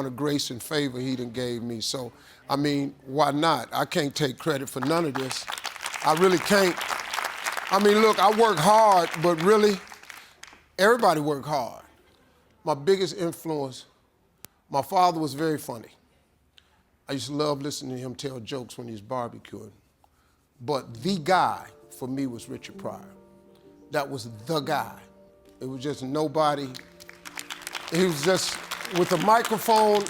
of grace and favor he done gave me. So, I mean, why not? I can't take credit for none of this. I really can't. I mean, look, I work hard, but really, everybody work hard. My biggest influence, my father was very funny. I used to love listening to him tell jokes when he was barbecuing. But the guy for me was Richard Pryor. That was the guy. It was just nobody. He was just with a microphone.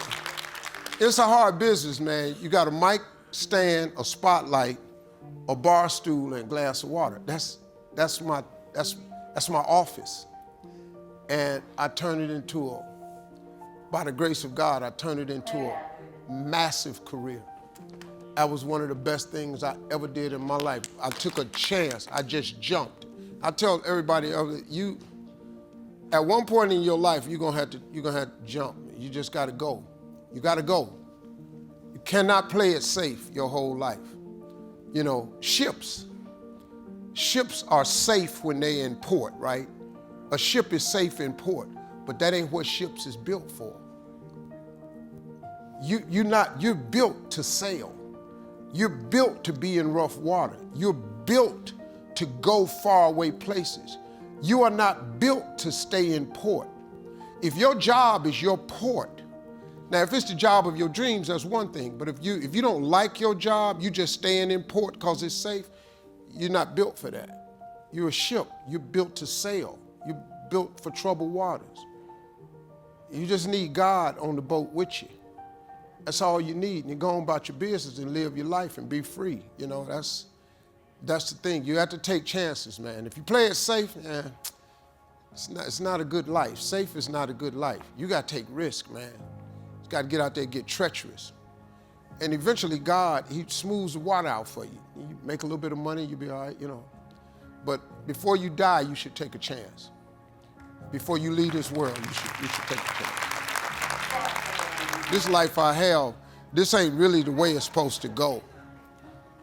It's a hard business, man. You got a mic stand, a spotlight, a bar stool, and a glass of water. That's my office. And I turned it into by the grace of God, I turned it into a massive career. That was one of the best things I ever did in my life. I took a chance. I just jumped. I tell everybody, at one point in your life, you're gonna have to jump. You just gotta go. You gotta go. You cannot play it safe your whole life. You know, ships are safe when they in port, right? A ship is safe in port, but that ain't what ships is built for. You're built to sail. You're built to be in rough water. You're built to go far away places. You are not built to stay in port. If your job is your port, now if it's the job of your dreams, that's one thing, but if you don't like your job, you just staying in port because it's safe, you're not built for that. You're a ship. You're built to sail. You're built for troubled waters. You just need God on the boat with you. That's all you need. And you go on about your business and live your life and be free. You know, that's the thing. You have to take chances, man. If you play it safe, it's not a good life. Safe is not a good life. You got to take risk, man. You got to get out there and get treacherous. And eventually God, he smooths the water out for you. You make a little bit of money, you'll be all right, you know. But before you die, you should take a chance. Before you leave this world, you should take a chance. This life I have, this ain't really the way it's supposed to go.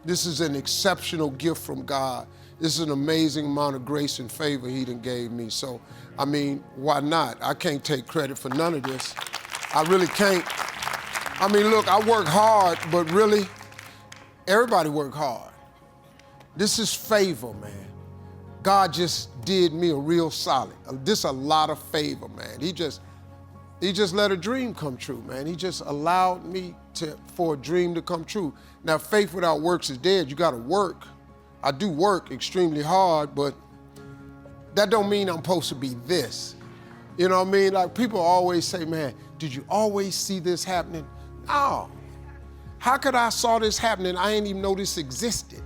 This is an exceptional gift from God. This is an amazing amount of grace and favor he done gave me. So, I mean, why not? I can't take credit for none of this. I really can't. I mean, look, I work hard, but really, everybody work hard. This is favor, man. God just did me a real solid. This is a lot of favor, man. He just let a dream come true, man. He just allowed me for a dream to come true. Now, faith without works is dead. You gotta work. I do work extremely hard, but that don't mean I'm supposed to be this. You know what I mean? Like people always say, man, did you always see this happening? No. How could I saw this happening? I didn't even know this existed.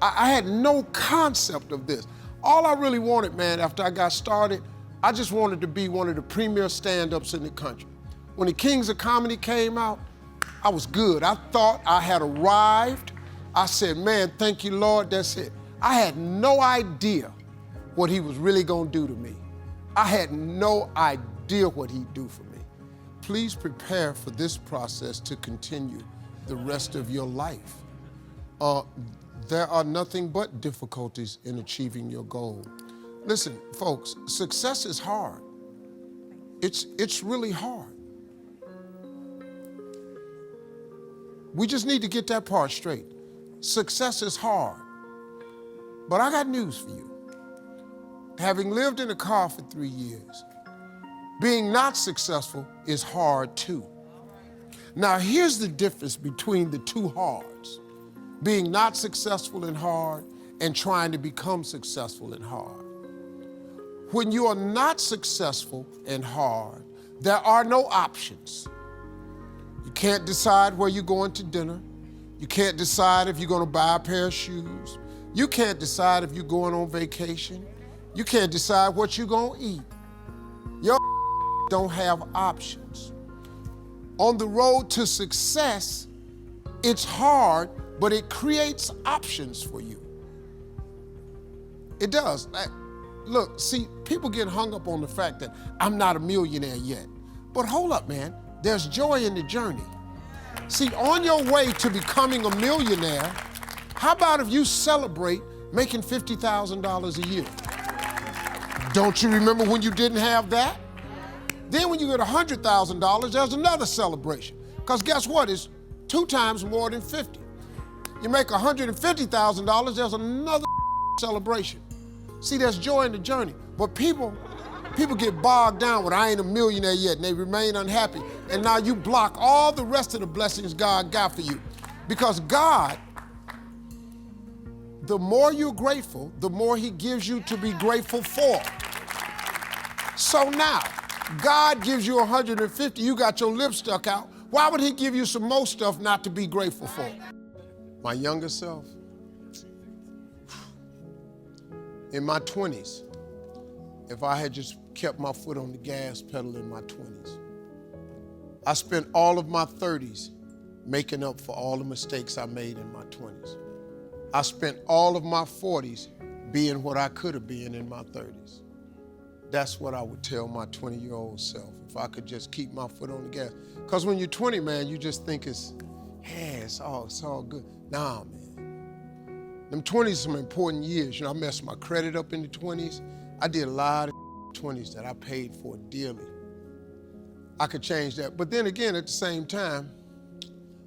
I had no concept of this. All I really wanted, man, after I got started, I just wanted to be one of the premier stand-ups in the country. When the Kings of Comedy came out, I was good. I thought I had arrived. I said, man, thank you, Lord, that's it. I had no idea what he was really gonna do to me. I had no idea what he'd do for me. Please prepare for this process to continue the rest of your life. There are nothing but difficulties in achieving your goal. Listen, folks, success is hard. It's really hard. We just need to get that part straight. Success is hard. But I got news for you. Having lived in a car for 3 years, being not successful is hard too. Now here's the difference between the two hards. Being not successful and hard, and trying to become successful and hard. When you are not successful and hard, there are no options. You can't decide where you're going to dinner. You can't decide if you're gonna buy a pair of shoes. You can't decide if you're going on vacation. You can't decide what you're gonna eat. Your don't have options. On the road to success, it's hard, but it creates options for you. It does. Look, see, people get hung up on the fact that I'm not a millionaire yet. But hold up, man. There's joy in the journey. See, on your way to becoming a millionaire, how about if you celebrate making $50,000 a year? Don't you remember when you didn't have that? Then when you get $100,000, there's another celebration. Because guess what? It's 2 times more than 50. You make $150,000, there's another celebration. See, there's joy in the journey. But people get bogged down with, I ain't a millionaire yet, and they remain unhappy. And now you block all the rest of the blessings God got for you. Because God, the more you're grateful, the more he gives you to be grateful for. So now, God gives you 150, you got your lips stuck out. Why would he give you some more stuff not to be grateful for? My younger self, in my 20s, if I had just kept my foot on the gas pedal in my 20s, I spent all of my 30s making up for all the mistakes I made in my 20s. I spent all of my 40s being what I could have been in my 30s. That's what I would tell my 20-year-old self, if I could just keep my foot on the gas. Because when you're 20, man, you just think it's all good. Nah, man. Them 20s are some important years. You know, I messed my credit up in the 20s. I did a lot of 20s that I paid for dearly. I could change that. But then again, at the same time,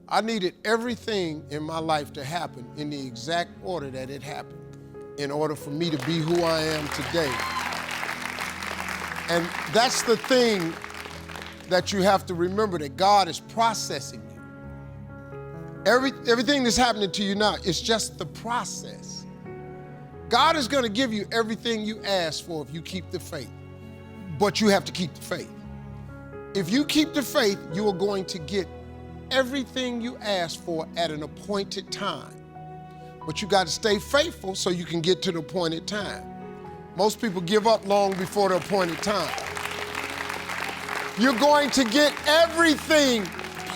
I needed everything in my life to happen in the exact order that it happened in order for me to be who I am today. And that's the thing that you have to remember, that God is processing you. Everything that's happening to you now, it's just the process. God is gonna give you everything you ask for if you keep the faith, but you have to keep the faith. If you keep the faith, you are going to get everything you ask for at an appointed time. But you got to stay faithful so you can get to the appointed time. Most people give up long before the appointed time. You're going to get everything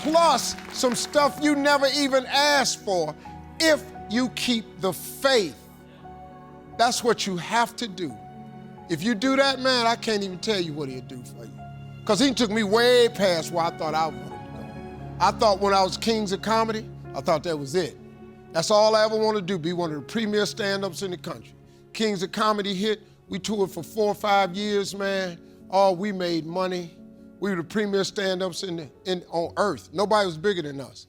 plus some stuff you never even asked for if you keep the faith. That's what you have to do. If you do that, man, I can't even tell you what he'll do for you. Because he took me way past where I thought I wanted to go. I thought when I was Kings of Comedy, I thought that was it. That's all I ever wanted to do, be one of the premier stand-ups in the country. Kings of Comedy hit, we toured for 4 or 5 years, man. Oh, we made money. We were the premier stand-ups on earth. Nobody was bigger than us.